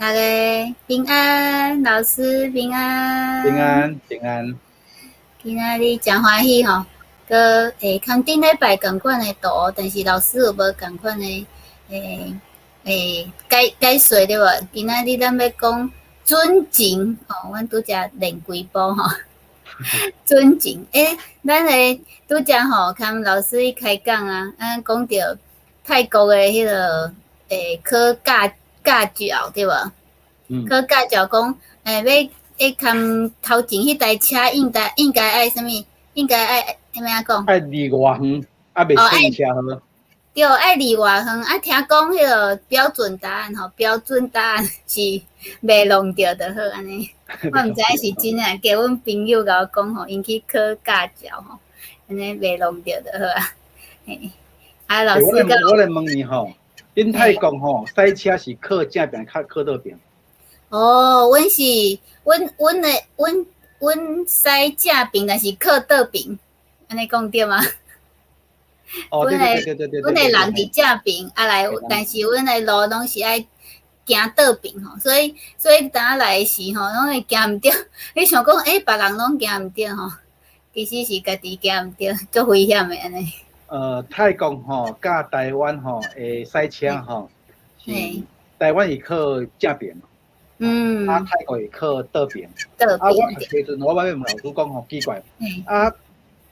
大家平安，老师平平安。安平安。今仔日真欢喜吼，佮看顶礼拜共款的图，但是老师有无共款的解说对无？今仔日咱要讲准情吼，阮拄则练几步吼，准情咱拄则吼，看老师伊开讲啊，讲到泰国的迄个考驾照对无？考驾照讲，要看头前迄台车应该爱啥物？应该爱啥物啊讲？爱离外远，袂乘车好。对，爱离外远。啊，听讲迄个标准答案吼，标准答案是袂弄着就好安尼。我毋知是真诶，加阮朋友甲我讲吼，因去考驾照吼，安尼袂弄着就好啊。嘿，啊，老师我来问你吼，恁泰国吼赛车是考正边，考倒边？哦，阮驶正边，但是靠倒边，安尼讲对吗？哦，对。阮的人伫正边，啊来，但是阮的路拢是爱行倒边吼，所以当来的时吼，拢会行毋着。你想讲，别人拢行毋着吼，其实是家己行毋着，足危险的安尼。泰国吼甲台湾吼的赛车吼，是台湾是靠正边。泰国会考倒边，我读时阵，我问老师讲吼奇怪，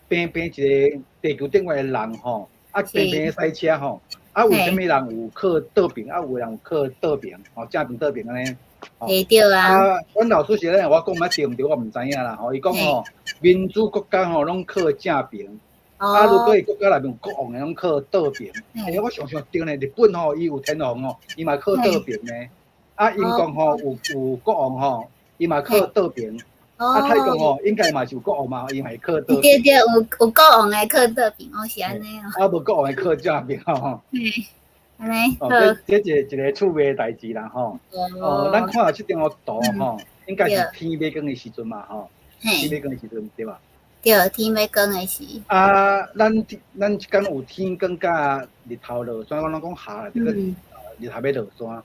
边一个地球顶的人吼，边赛车吼，为什么人有考倒边，有人有考倒边，正边倒边安尼？会对啊。阮老师是咧，我讲对毋对，我毋知影啦。伊讲吼，民主国家吼拢考正边，如果伊国家内面有国王的，拢考倒边。我想对呢，日本吼伊有天皇吼，伊嘛考倒边呢。英国吼有国王吼，伊嘛考倒边。泰国吼应该嘛是有国王嘛，伊嘛考倒边。对，有国王的考倒边，是安尼哦。无国王的考正边吼。安尼。这一个趣味的代志啦吼。咱看到即张图吼，应该是天要光的时阵嘛吼。天要光的时阵对吧？对，天要光的时。咱即间有天光甲日头落山，我讲下这个日头要落山。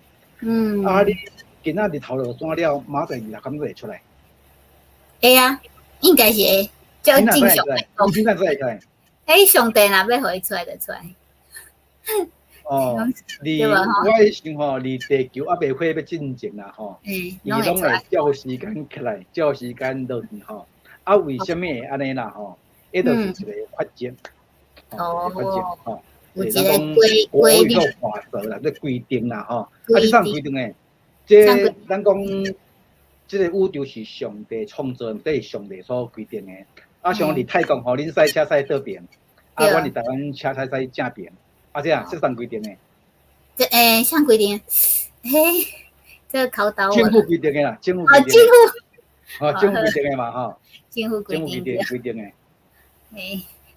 你今仔日头落山了，马上日头敢会出来？会啊，应该是会，照正常来讲。现在会出来。上帝若要互伊出来就出来。我想吼，离地球未火要进前啦吼，伊拢会照时间起来，照时间落去吼。为什么会安尼啦吼？迄就是一个法则，有一个规律法则啦，即规定啦吼。你啥规定诶？即咱讲，即个宇宙是上帝创造，即是上帝所规定诶。像伫泰国吼，恁赛车赛倒边，阮伫台湾车赛正边。这样是啥规定诶？啥规定？这考倒我。政府规定诶啦，政府规定。政府规定诶嘛吼。政府规定诶。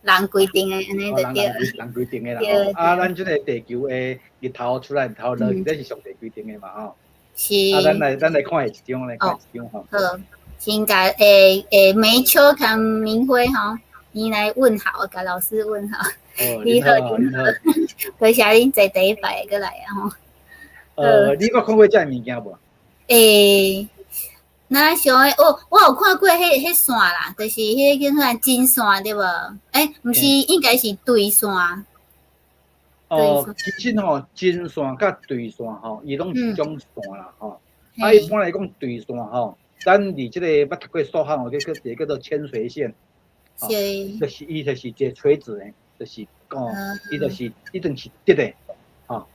人规定诶，安尼就对。人规定诶啦。咱即个地球诶日头出来，日头落去，这是上帝规定诶嘛吼。是。咱来看一张来看一张吼。好，先甲梅秋跟明辉吼，你来问好，甲老师问好。你好，多谢恁坐第一排过来啊吼。你有看过这物件无？那想诶，我有看过迄线啦，就是迄叫啥金线对无？毋是，应该是对线。其实吼，金线甲对线吼，伊拢是一种线啦吼。一般来讲，对线吼，咱伫即个捌读过数学吼，一个叫做铅垂线。就是伊就是一个垂直诶，就是伊就是一定是直诶，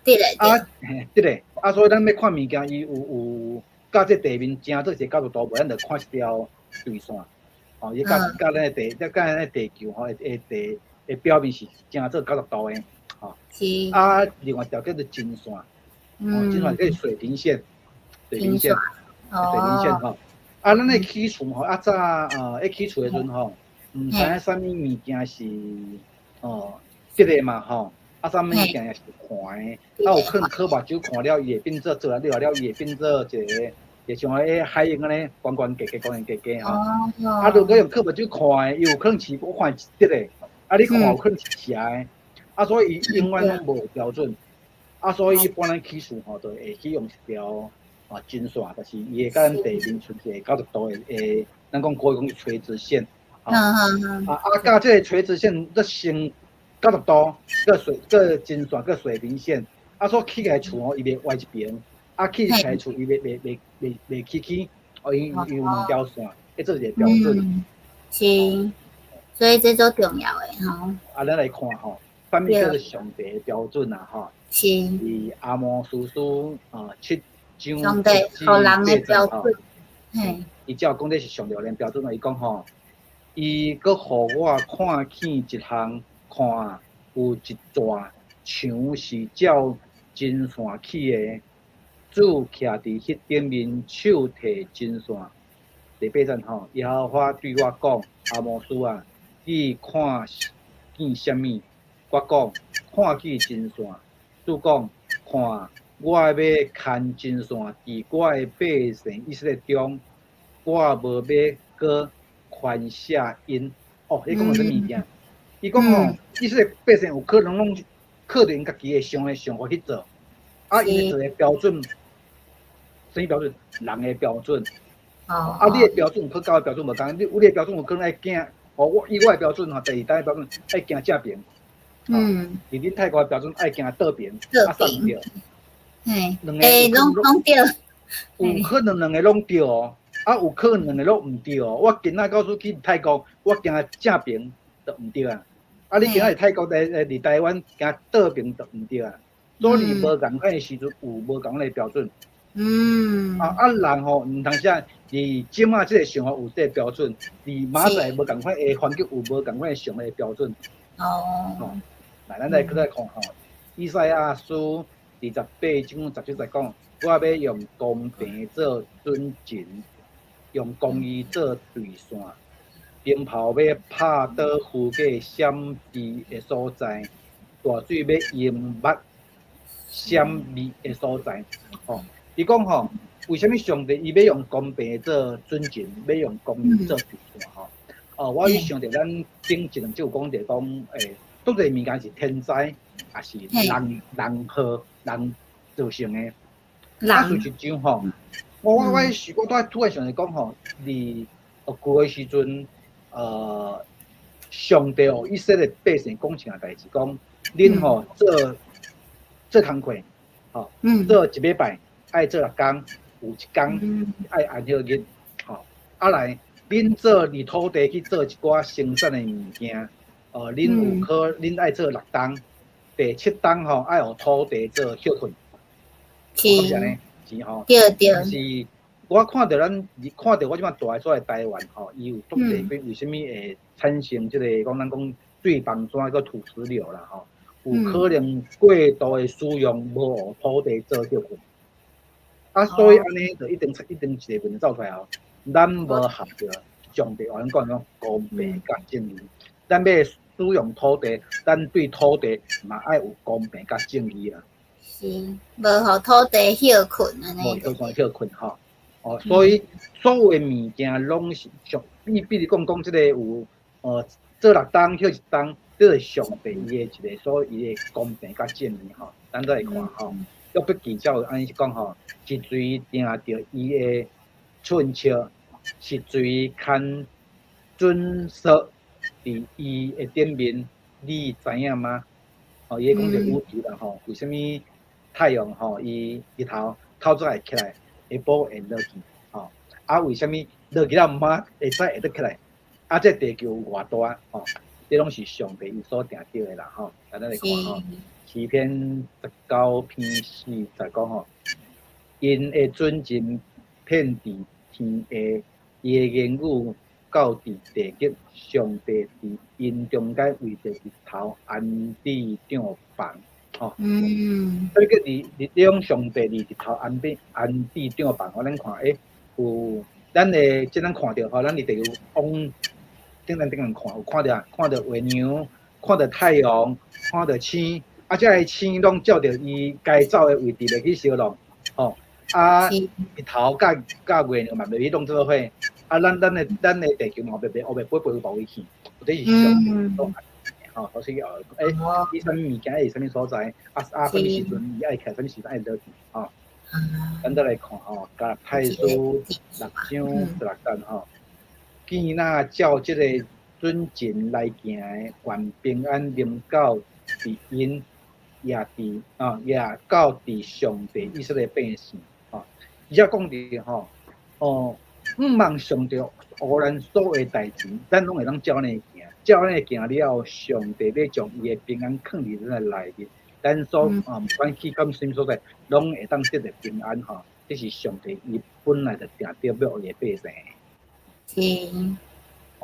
直诶。直诶。所以咱要看物件，伊有甲这地面正做一个角度图无，咱就看一条对线。伊甲咱诶地球吼诶地诶表面是正做角度图诶。是。另外一条叫做金线，金线叫水平线，水平线吼。咱诶起厝吼，早起厝诶时阵吼。毋知影啥物物件是直诶嘛吼，啥物物件也是宽诶。有可能靠目睭看了，伊会变做做了伊会变做一个像迄海鹰安尼悬悬低吼。如果用靠目睭看诶，伊有可能是我看是直诶，你看有可能是斜诶。所以伊永远拢无标准。所以一般咱起厝吼，就会去用一条金线，就是伊会甲咱地面存一个90度的咱讲可以讲是垂直线。甲这个垂直线则成90度，个金线个水平线，所起来厝伊袂歪一边，起来厝伊袂起，因有两条线，这是一个标准。是，所以这最重要的吼。咱来看吼，啥物叫做上帝标准啊？吼，是。是阿摩斯书7章上帝互人的标准。嘿。伊只要讲这是上帝的标准，伊讲吼。伊阁互我看见一项，看有一座墙是照金线起的，主徛伫迄顶面，手提金线。第8节吼，耶和华对我讲：阿摩斯啊，你看见啥物？我讲看见金线。主讲看，我要牵金线伫我的百姓以色列中，我无要搁。宽下因伊讲啥物件？伊讲吼，以色列百姓有可能拢靠着因家己的想法去做，因做的标准，什么标准？人的标准。你的标准，可交的标准无同，你的标准有可能爱惊，我以我的标准吼，第二单的标准爱惊正边，恁泰国的标准爱惊倒边，杀唔着。拢对。有可能两个拢对哦。有可能两个拢毋对哦。我今仔到处去泰国，我惊正边就毋对啊。你今仔泰国伫台湾惊倒边就毋对啊。所以无共款的时阵有无共款的标准。人吼毋通啥，伫即马即个想法有即个标准，伫明仔无共款的环境有无共款的想的标准。来，咱来看吼，以赛亚书28章17节讲，我要用公平做准绳。用公义做对线，鞭炮要拍倒附过闪避的所在，大水要淹没闪避的所在。伊讲吼，为什么上帝伊要用公平做准绳，要用公义做对线？我去想着咱顶一两集有讲着讲，多个物件是天灾，也是人祸人造成的。就是种吼。我突然想着讲吼，伫旧的时阵，上帝以色列百姓讲一件代志，讲恁吼做工课，做一礼拜爱做6工，有1工爱安息日，来恁做伫土地去做一寡生产的物件，恁爱做6工，第7工吼爱互土地做休困，是安尼。对。是，我看到我即摆住在台湾吼，伊有足济为什么会产生即个咱讲水崩山个土石流啦吼，有可能过度的使用无互土地做休困。所以安尼就一定一个问题走出来吼，咱无合着上帝咱讲公平甲正义，咱要使用土地，咱对土地嘛爱有公平甲正义啊。是，无互土地休困安尼。休困吼，所以所有的物件拢是上，比如讲即个有做6工休1工，这是上帝伊的一个所伊的公平甲正义吼。咱再来看吼，约伯记才有安尼讲吼，是水定着伊的寸尺，是水牵准则伫伊的顶面，你知影吗？伊讲着宇宙啦吼，为什么？太阳吼，伊日头透早会起来，下晡会落去，为什么落去了毋捌会使会得起来？这地球有偌大吼，这拢是上帝伊所定定的啦吼。咱来看吼，诗篇19篇4在讲吼，因的准绳遍伫天下，伊的言语到伫地极，上帝伫因中间为着日头安置帐篷。所以个你用上帝伫日头安置帐篷，咱看有咱的即咱看到吼，咱伫地球往顶看，有看到月亮，看到太阳，看到星，即个星拢照着伊该走的位置来去烧弄，日头甲月亮嘛袂去弄做伙，咱的地球嘛袂飞跑去，这是上帝。所以伊啥物物件，伊啥物所在，啥物时阵伊爱起，啥物时阵爱落去，咱再来看吼，甲派出6张16单吼，见那照即个准前来行的，愿平安临到伫因，也到伫上帝以色列百姓吼。伊则讲着吼，毋茫上帝互咱所有代志，咱拢会当照安尼行，照安尼行了后，上帝要将伊的平安放伫咱的内面。咱所毋管去到什么所在，拢会当得到平安吼。这是上帝伊本来就定着要伊的百姓。是。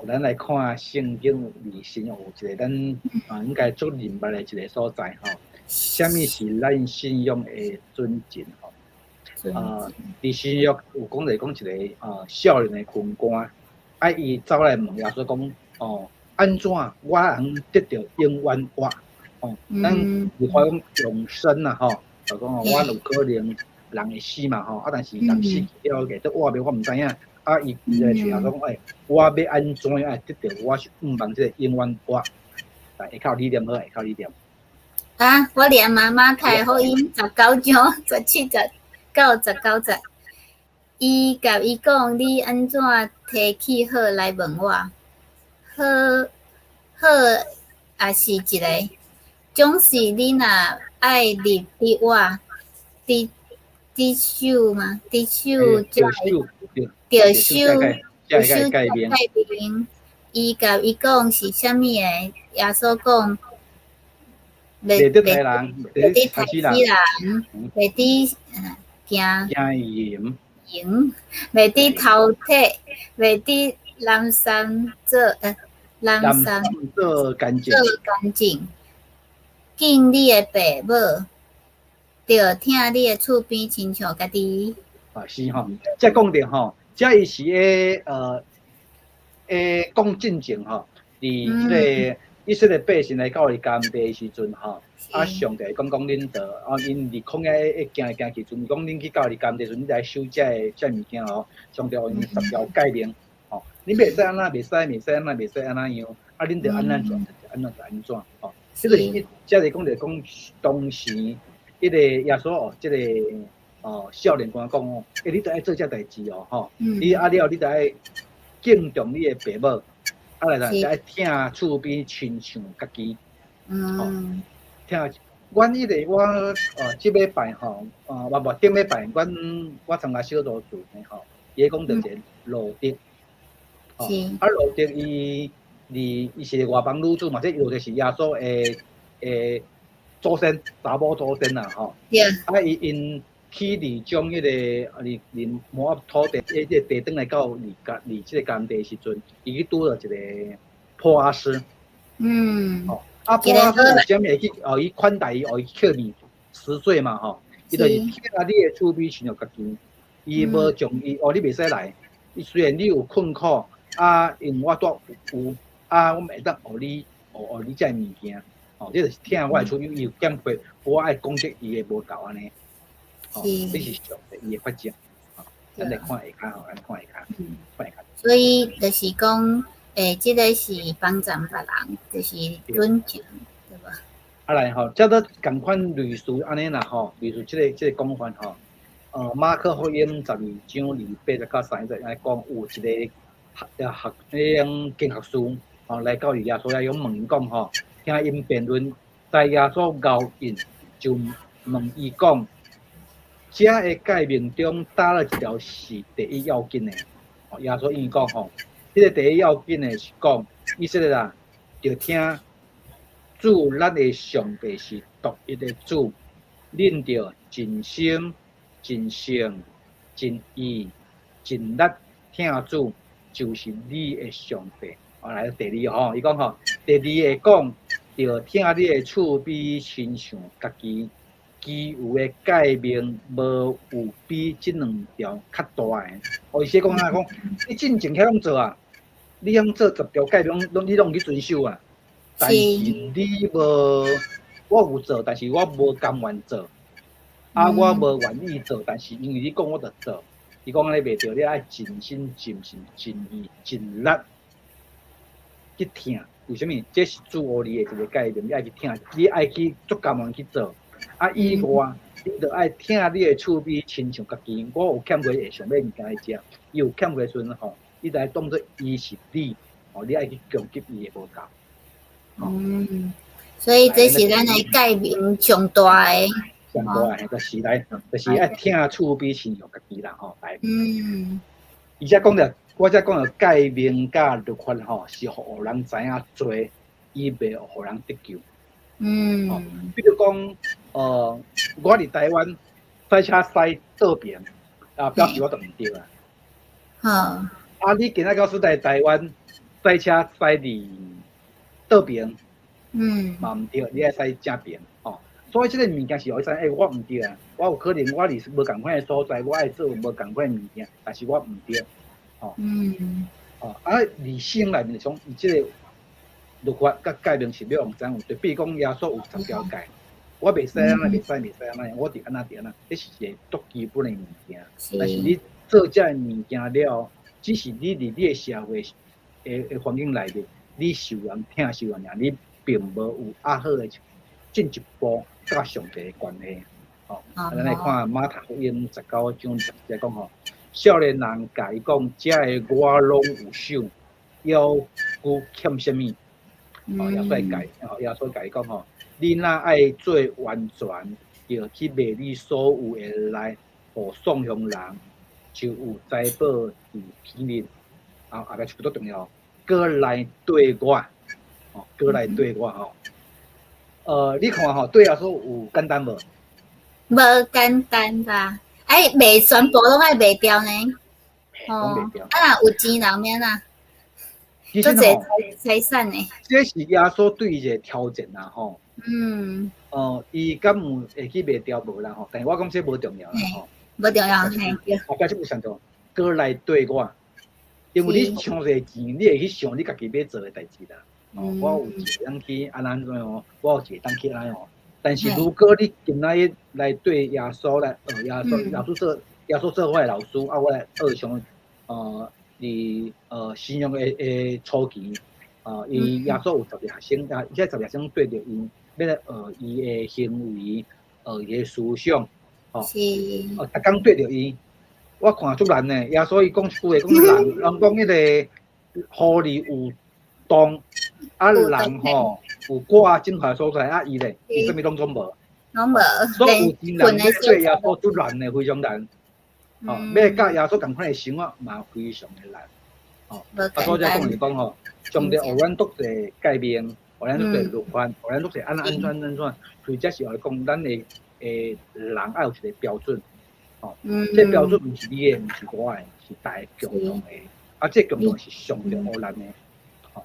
咱来看圣经里先有一个咱应该足明白的一个所在吼。什么是咱信仰的准证吼？伫新约有讲一个少年的军官，伊走来问耶稣讲安怎我能得到永远活？咱有话讲永生啊吼，就讲我有可能人会死嘛吼，但是人死了个得活未我毋知影。伊就问耶稣讲，我要安怎样得到我是望即个永远活？会靠你念好，会靠你念。我念马太福音19章17节到19节，伊甲伊讲：你安怎提起好来问我？好也是一个，总是你若爱入伫我伫手嘛，伫手着手改变。伊甲伊讲是啥物诶？耶稣讲。袂得害人，袂得杀死人，袂得惊淫，袂得偷窃，袂得滥杀做干净，敬你的爸母，着听你的厝边亲像家己。是吼，即讲着吼，即伊是讲正经吼，伫即个。以色列百姓来到伊甘地时阵吼，上帝讲恁着，因伫旷野行来行去阵，讲恁去到伊甘地时阵，恁来守这物件吼，上帝互因10条诫命吼，恁袂使安那，袂使安那，袂使安那样，恁着安怎做，安怎吼。即个即个讲当时迄个耶稣即个少年官讲你着爱做这代志吼，你了你着爱敬重你的爸母。来来听厝边亲像家己，听。阮迄个我即礼拜吼，无顶礼拜，我参加小组做的吼，伊讲着一个路德，路德伊是个外邦女子嘛，即路德是耶稣的祖先，查某祖先啦吼。伊因去离将迄个离摩押土地，迄个地转来到离即个甘地时阵，伊去拄到一个波阿斯。波阿斯为虾米会去？伊款待伊，伊扣你10岁嘛吼。伊就是听你的厝边亲像家己，伊无将伊你袂使来。伊虽然你有困苦，因我带有我会当互你遮物件。这就是听我的厝边伊有减费，我爱攻击伊的无够安尼。这是上帝伊的法则，咱来看下骹吼，咱看下骹。所以就是讲，这个是帮助别人，就是尊重，对吧？来吼，这都共款类似安尼啦吼，类似这个讲法吼。马可福音12章28到30节来讲，有一个经学士来到耶稣来用问讲吼，听因辩论，在耶稣后印就问伊讲。这个诫命中打了一条是第一要紧的。耶稣因讲吼，这个第一要紧的是讲，以色列人着听主咱的上帝是独一的主，恁着尽心、尽性、尽意、尽力听主，就是你的上帝。来第二吼，伊讲吼，第二个讲着听你的厝边亲像家己。其余的诫命无有比这2条较大的。意思讲讲，你真正遐拢做啊，你遐做10条诫命，你拢去遵守啊。但是你无，我有做，但是我无甘愿做。我无愿意做，但是因为你讲我就做。伊讲安尼袂对，你爱尽心、尽性、尽意、尽力去听。为什么？这是主互你的一个诫命，你爱去听，你爱去足甘愿去做。以外，你着爱听你的趣味，亲像家己。我有欠过会想要物件来食，伊有欠过时阵吼，你着爱当做伊是你，你爱去攻击伊的无够。所以这是咱的改变上大的。上大诶，就是爱听趣味，亲像家己啦吼，来。而且我才讲着改名甲律法吼，是互人知影做，以免互人得救。比如讲，我伫台湾赛车驶倒边，表示我就毋对啊。你今仔到时在台湾赛车驶伫倒边，嘛毋对，你爱驶正边吼。所以即个物件是互伊知，我毋对啊，我有可能我伫无共款诶所在，我爱做无共款诶物件，但是我毋对。理性内面讲，伊即个律法甲改名是要用怎有对？比如讲耶稣有10条戒，我袂使安那，袂使安那，我伫安那伫安那，这是一个足基本诶物件。但是你做遮诶物件了，只是你伫你诶社会诶环境内面，你受人听受人尔，你并无有好诶进一步甲上帝诶关系。咱来看马太福音19章10讲吼。少年人甲伊讲，遮个我拢有手，要有欠什么？耶稣甲伊讲吼，你若爱做完全，要去卖你所有诶来，互送向人，就有财宝伫天里。后壁就足重要，过来对我，过来对我吼。你看吼，对耶稣有简单无？无简单吧？卖全部拢爱卖掉呢。若有钱人免啦，足侪财产呢。这是耶稣对伊个挑战啦吼。伊敢有会去卖掉无啦吼？但是我讲这无重要啦吼。无重要，嘿。后壁即有上头，过来对我，因为你抢侪钱，你会去想你家己要做诶代志啦。我有一个当去安怎哦，我有一个当去安哦。但是如果你今仔日来对耶稣来，耶稣做我诶老师，我来学上，信仰诶初期，伊耶稣有12个学生，这12个学生对着伊，要来学伊诶行为，学伊诶思想，逐工对着伊，我看足难诶。耶稣伊讲一句话，讲人讲迄个互你有动，人吼有挂正派所在，伊咧，伊啥物拢总无。所以有钱人要做耶稣足难诶，非常难。要甲耶稣共款诶生活嘛，非常诶难。所以讲就是讲吼，上帝互咱足侪改变，互咱足侪律法，互咱足侪安怎，所以这是互讲咱诶人爱有一个标准。这标准毋是你诶，毋是我诶，是大家共同诶。这共同是上帝互咱诶。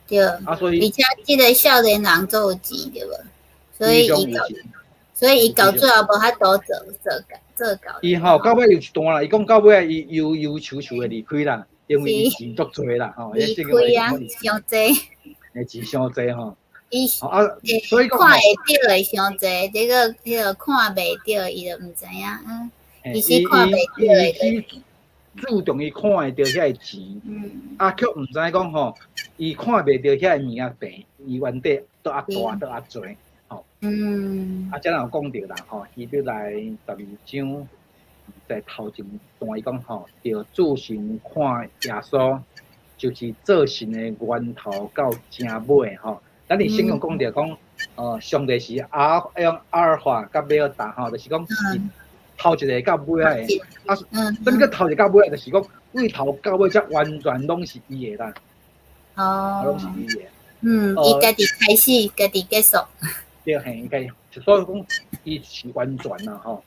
对。所以，而且即个少年人做有钱对无？所以伊到最后无法度做到。伊到尾又一段啦，伊讲到尾伊忧愁诶离开啦，因为伊钱足多啦，离开啊，伤济。钱伤济吼。所以讲看会到诶伤济，迄个看袂到，伊就毋知影。伊是看袂到诶。注重伊看会到遐个钱，却毋知讲吼，伊看袂到遐个物仔病，伊原底都大都侪。才有讲着啦吼，伊要来12章，在头前段伊讲吼，着自信看耶稣，就是做神诶源头到正尾吼。咱伫圣经讲着讲，上帝是用阿尔法甲贝尔达吼，就是讲头一个到尾仔诶。什么叫头一个到尾仔？就是讲为头到尾才完全拢是伊诶啦。拢是伊诶。伊家己开始，家己结束。对，应该，所以讲，伊是完全啦吼。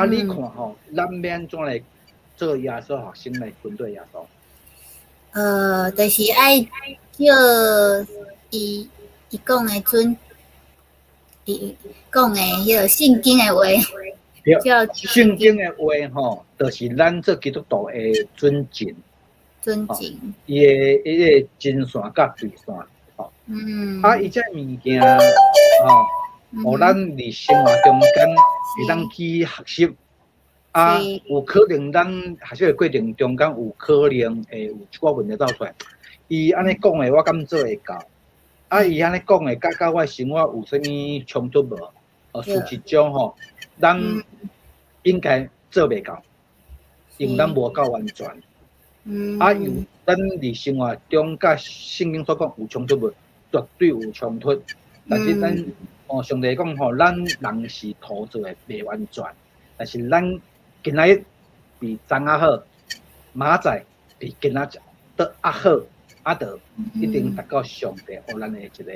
你看吼，咱免怎来做耶稣学生来跟对耶稣？就是爱叫伊讲诶伊讲诶迄个圣经诶话，叫圣经诶话吼，就是咱做基督徒诶尊敬。伊诶迄个真线甲对线。伊这物件互咱伫生活中间会当去学习。有可能咱学习诶过程中间有可能会有一寡问题走出来。伊安尼讲诶，我敢做会到。伊安尼讲诶，甲我生活有啥物冲突无？事实上吼，咱应该做袂到，因为咱无够完全。有咱伫生活中甲圣经所讲有冲突无？绝对有冲突。但是咱上帝讲吼，咱人是土做诶，袂完全。但是咱今仔日比昨仔好，明仔比今仔得好，就一定达到上帝互咱诶一个，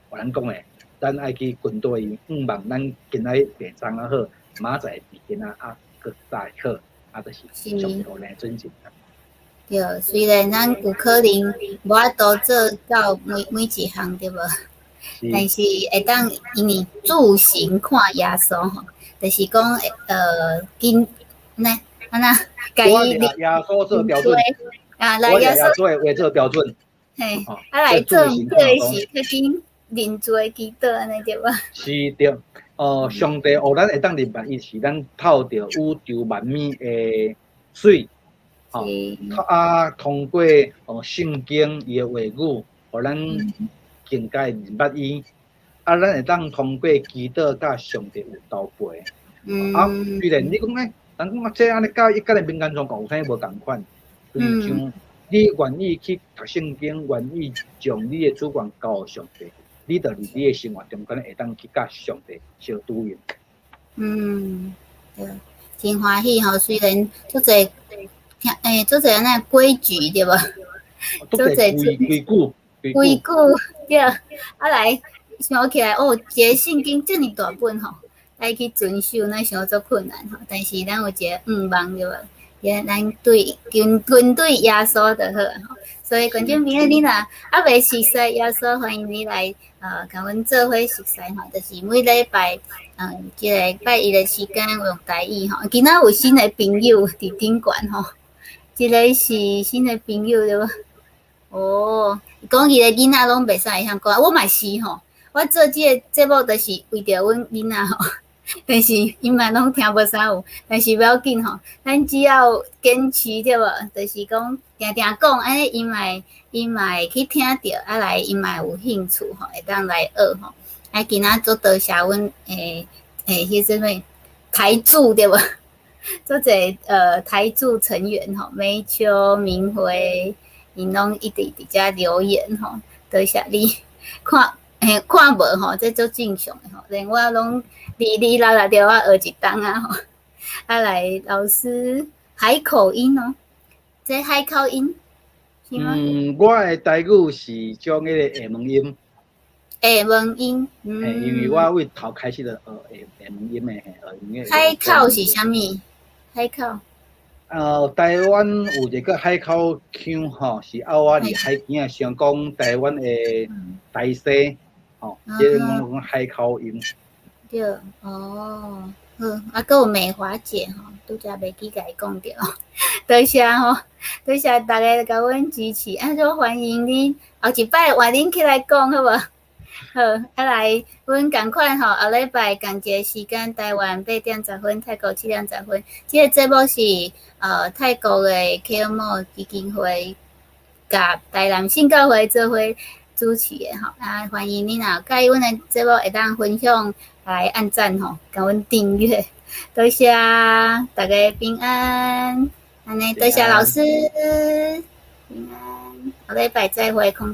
互咱讲诶，咱爱去军队，望咱今仔日比昨仔好，明仔比今仔搁再好，就是上帝互咱尊敬。对，虽然咱有可能无法度做到每一项，对无？但是会当因为自行看耶稣吼，就是讲今那安那，家己耶稣做标准，来耶稣为做标准，嘿，来做对是较紧认罪祈祷安尼对无？是对，上帝互咱会当明白，伊是咱透着宇宙万米的水。通过圣经伊的话语，互咱更加明白伊。咱会当通过祈祷甲上帝有交陪。虽然你讲咧，人讲这安尼甲你民间宗教有啥无共款？就是像你愿意去读圣经，愿意将你的主权交上帝，你就伫你的生活中可能会当去甲上帝相对应。对，真欢喜吼！虽然足侪。做者安尼规矩对无？做者规矩对，来想起来一个圣经这么大本吼，来去遵守，那想做困难吼。但是咱有一个望对无？咱对军队耶稣就好吼。所以观众朋友，你若未熟悉耶稣，欢迎你来甲阮做伙熟悉吼。就是每礼拜一个拜一的时间用台语吼。今仔有新的朋友伫顶悬吼。一个是新的朋友对无？讲伊个囡仔拢袂使会晓讲，我嘛是吼。我做这个节目就是为着阮囡仔吼，但是因嘛拢听无啥有，但是不要紧吼，咱只要坚持对无？就是讲定定讲，安尼伊嘛会去听着，来伊嘛有兴趣吼，会当来学吼。今仔做多谢阮迄什么台柱对无？做者台柱成员吼，美秋、明辉，因拢一直伫遮留言吼，多谢你看无吼，这做正常的吼，连我拢哩啦啦着我学一档啊吼，来老师海口音这海口音是吗？我的台语是将迄个下门音。下门音，因为我为头开始的下门音的海口是啥物？海口。台湾有一个海口腔吼，是我伫海边上讲台湾的台西吼，即讲海口音。对，好，还有美华姐吼，拄则袂记甲伊讲着，多谢吼，多谢大家甲阮支持，就欢迎你后一摆换恁起来讲好无？好，来，阮共款吼，后礼拜同一个时间，台湾8:10，泰国7:10。这个节目是泰国的 KMO 基金会甲台南信教会做伙主持的吼。欢迎你若介意阮的节目，会当分享来按赞吼，甲阮订阅。多谢大家平安，安尼多谢老师平安，后礼拜再会空。